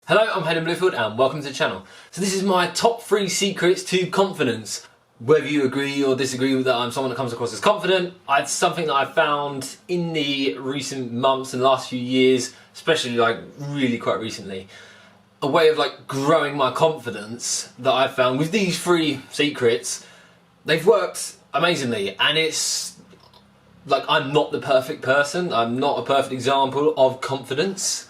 Hello, I'm Hayden.Bloomfield and welcome to the channel. So this is my top 3 secrets to confidence. Whether you agree or disagree with that I'm someone that comes across as confident, it's something that I've found in the recent months and last few years, especially really quite recently, a way of growing my confidence that I've found with these 3 secrets. They've worked amazingly, and it's I'm not the perfect person, I'm not a perfect example of confidence,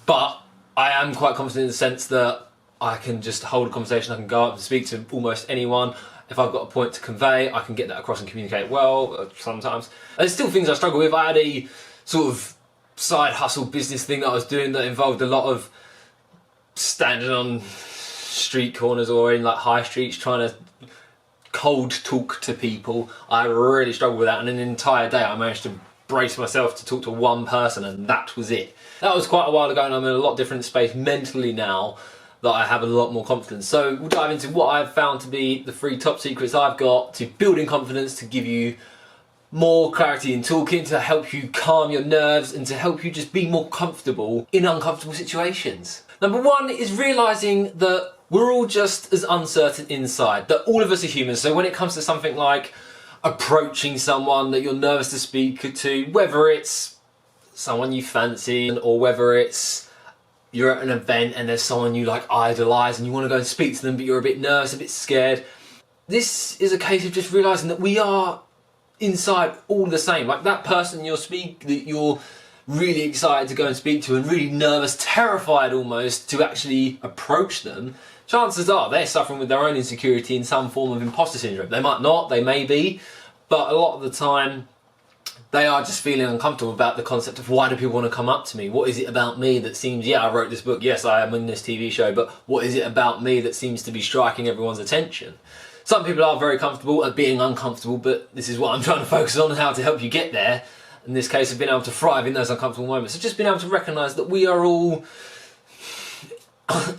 but I am quite confident in the sense that I can just hold a conversation, I can go up and speak to almost anyone. If I've got a point to convey, I can get that across and communicate well sometimes. There's still things I struggle with. I had a sort of side hustle business thing that I was doing that involved a lot of standing on street corners or in high streets trying to cold talk to people. I really struggled with that, and in an entire day I managed to brace myself to talk to one person, and that was it. That was quite a while ago, and I'm in a lot different space mentally now that I have a lot more confidence. So we'll dive into what I've found to be the 3 top secrets I've got to building confidence, to give you more clarity in talking, to help you calm your nerves, and to help you just be more comfortable in uncomfortable situations. Number 1 is realising that we're all just as uncertain inside, that all of us are humans. So when it comes to something like approaching someone that you're nervous to speak to, whether it's someone you fancy or whether it's you're at an event and there's someone you idolise and you want to go and speak to them but you're a bit nervous, a bit scared, this is a case of just realising that we are inside all the same. That person that you're really excited to go and speak to and really nervous, terrified almost to actually approach them, chances are they're suffering with their own insecurity in some form of imposter syndrome. They might not, they may be, but a lot of the time they are just feeling uncomfortable about the concept of why do people want to come up to me? What is it about me that seems, yeah, I wrote this book, yes, I am in this TV show, but what is it about me that seems to be striking everyone's attention? Some people are very comfortable at being uncomfortable, but this is what I'm trying to focus on, how to help you get there. In this case, of being able to thrive in those uncomfortable moments. So just being able to recognise that we are all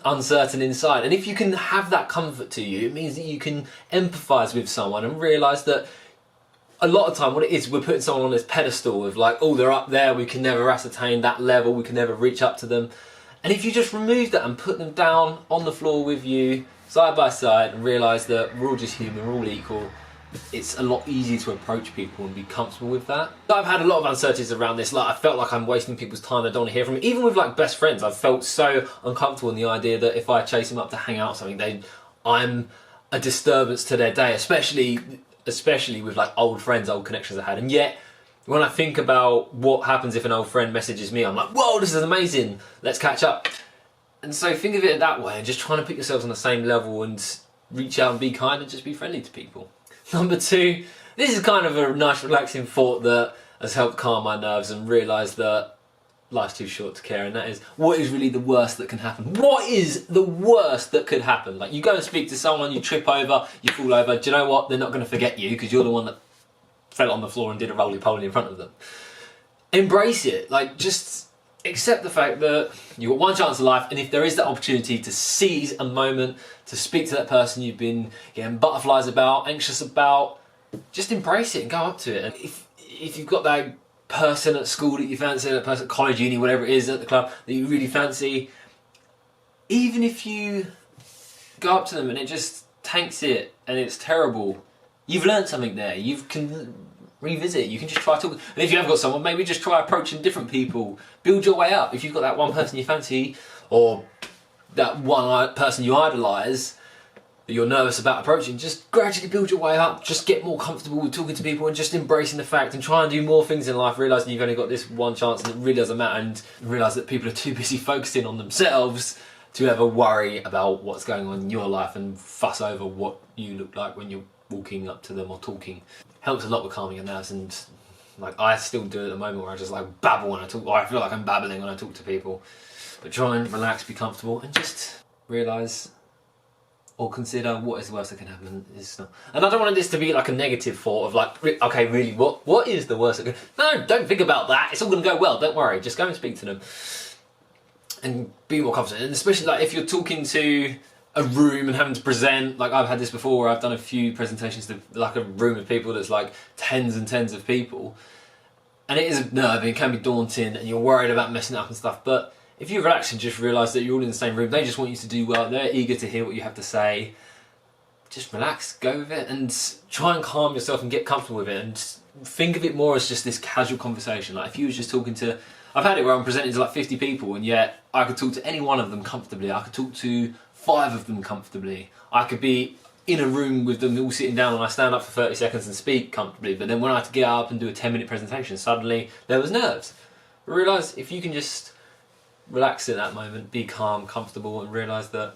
uncertain inside. And if you can have that comfort to you, it means that you can empathise with someone and realise that a lot of time what it is, we're putting someone on this pedestal of oh, they're up there, we can never ascertain that level, we can never reach up to them. And if you just remove that and put them down on the floor with you, side by side, and realise that we're all just human, we're all equal, it's a lot easier to approach people and be comfortable with that. I've had a lot of uncertainties around this. I felt like I'm wasting people's time, I don't want to hear from me. Even with best friends, I've felt so uncomfortable in the idea that if I chase them up to hang out or something, I'm a disturbance to their day, especially with old friends, old connections I had. And yet, when I think about what happens if an old friend messages me, I'm like, whoa, this is amazing, let's catch up. And so think of it that way, and just trying to put yourselves on the same level and reach out and be kind and just be friendly to people. Number 2, this is kind of a nice relaxing thought that has helped calm my nerves and realise that life's too short to care, and that is, what is really the worst that can happen? What is the worst that could happen? You go and speak to someone, you trip over, you fall over, do you know what? They're not going to forget you because you're the one that fell on the floor and did a roly-poly in front of them. Embrace it. Just accept the fact that you've got one chance in life, and if there is that opportunity to seize a moment, to speak to that person you've been getting butterflies about, anxious about, just embrace it and go up to it. And if you've got that person at school that you fancy, that person at college, uni, whatever it is, at the club that you really fancy, even if you go up to them and it just tanks it and it's terrible, you've learned something there. You can revisit, you can just try talking. And if you have got someone, maybe just try approaching different people. Build your way up. If you've got that one person you fancy, or that one person you idolise that you're nervous about approaching, just gradually build your way up. Just get more comfortable with talking to people and just embracing the fact and try and do more things in life, realising you've only got this one chance and it really doesn't matter, and realise that people are too busy focusing on themselves to ever worry about what's going on in your life and fuss over what you look like when you're walking up to them or talking. Helps a lot with calming your nerves, and I still do it at the moment where I just babble when I talk, or I feel like I'm babbling when I talk to people. But try and relax, be comfortable, and just realise or consider what is the worst that can happen. It's not. And I don't want this to be a negative thought of okay, really, what is the worst that can... No, don't think about that. It's all going to go well. Don't worry. Just go and speak to them and be more confident. And especially if you're talking to a room and having to present, I've had this before where I've done a few presentations to a room of people that's tens and tens of people, and it is nerving, it can be daunting, and you're worried about messing up and stuff. But if you relax and just realise that you're all in the same room, they just want you to do well, they're eager to hear what you have to say, just relax, go with it, and try and calm yourself and get comfortable with it, and think of it more as just this casual conversation. Like if you was just talking to, I've had it where I'm presenting to like 50 people and yet I could talk to any one of them comfortably, I could talk to 5 of them comfortably, I could be in a room with them all sitting down and I stand up for 30 seconds and speak comfortably, but then when I had to get up and do a 10-minute presentation, suddenly there was nerves. I realised if you can just relax at that moment, be calm, comfortable, and realise that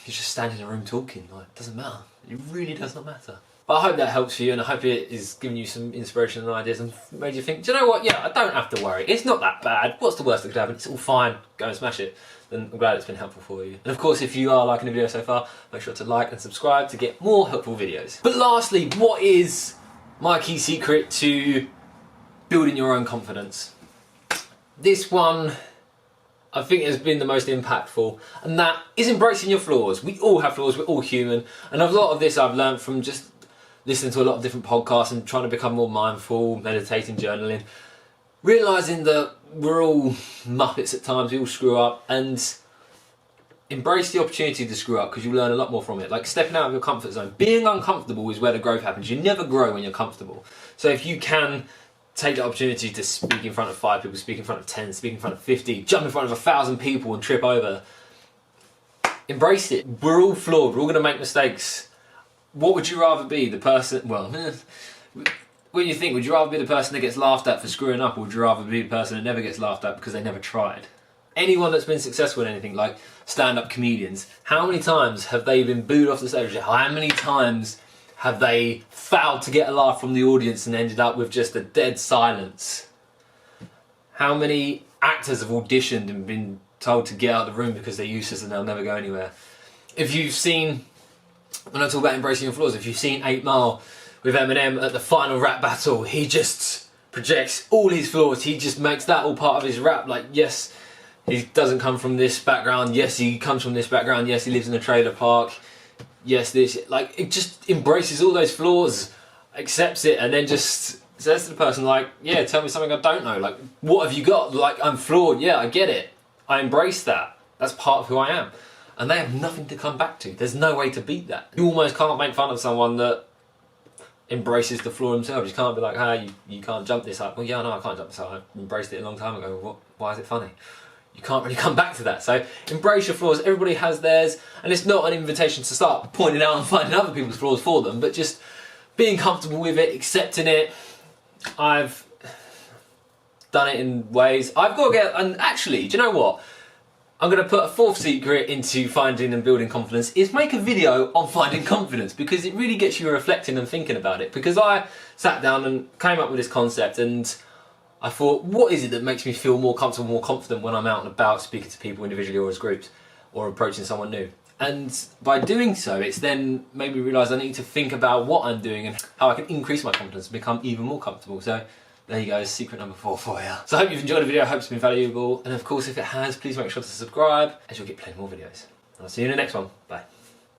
you're just standing in a room talking, like, it doesn't matter. It really does not matter. But I hope that helps you, and I hope it is giving you some inspiration and ideas and made you think, do you know what, yeah, I don't have to worry. It's not that bad. What's the worst that could happen? It's all fine. Go and smash it. Then I'm glad it's been helpful for you. And of course, if you are liking the video so far, make sure to like and subscribe to get more helpful videos. But lastly, what is my key secret to building your own confidence? This one, I think, has been the most impactful, and that is embracing your flaws. We all have flaws, we're all human, and a lot of this I've learned from just listening to a lot of different podcasts and trying to become more mindful, meditating, journaling, realising that we're all muppets at times, we all screw up, and embrace the opportunity to screw up because you'll learn a lot more from it. Like stepping out of your comfort zone. Being uncomfortable is where the growth happens. You never grow when you're comfortable. So if you can take the opportunity to speak in front of 5 people, speak in front of 10, speak in front of 50, jump in front of 1,000 people and trip over, embrace it. We're all flawed, we're all going to make mistakes. What would you rather be, the person, well, what do you think? Would you rather be the person that gets laughed at for screwing up, or would you rather be the person that never gets laughed at because they never tried? Anyone that's been successful in anything, like stand-up comedians, how many times have they been booed off the stage? How many times have they failed to get a laugh from the audience and ended up with just a dead silence? How many actors have auditioned and been told to get out of the room because they're useless and they'll never go anywhere? If you've seen, when I talk about embracing your flaws, if you've seen 8 Mile with Eminem at the final rap battle, he just projects all his flaws. He just makes that all part of his rap. Like, yes, he doesn't come from this background. Yes, he comes from this background. Yes, he lives in a trailer park. Yes, this, like, it just embraces all those flaws, accepts it, and then just says to the person, like, yeah, tell me something I don't know. Like, what have you got? Like, I'm flawed. Yeah, I get it. I embrace that. That's part of who I am. And they have nothing to come back to. There's no way to beat that. You almost can't make fun of someone that embraces the flaw themselves. You can't be like, hey, you can't jump this height. Well, yeah, no, I can't jump this height. I embraced it a long time ago. What? Why is it funny? You can't really come back to that. So embrace your flaws. Everybody has theirs, and it's not an invitation to start pointing out and finding other people's flaws for them, but just being comfortable with it, accepting it. I've done it in ways. I've got to get, and actually, do you know what? I'm going to put a 4th secret into finding and building confidence, is make a video on finding confidence, because it really gets you reflecting and thinking about it. Because I sat down and came up with this concept, and I thought, what is it that makes me feel more comfortable, more confident when I'm out and about speaking to people individually or as groups, or approaching someone new? And by doing so, it's then made me realise I need to think about what I'm doing and how I can increase my confidence and become even more comfortable. So there you go, secret number 4 for you. So I hope you've enjoyed the video, I hope it's been valuable, and of course if it has, please make sure to subscribe, as you'll get plenty more videos. And I'll see you in the next one. Bye.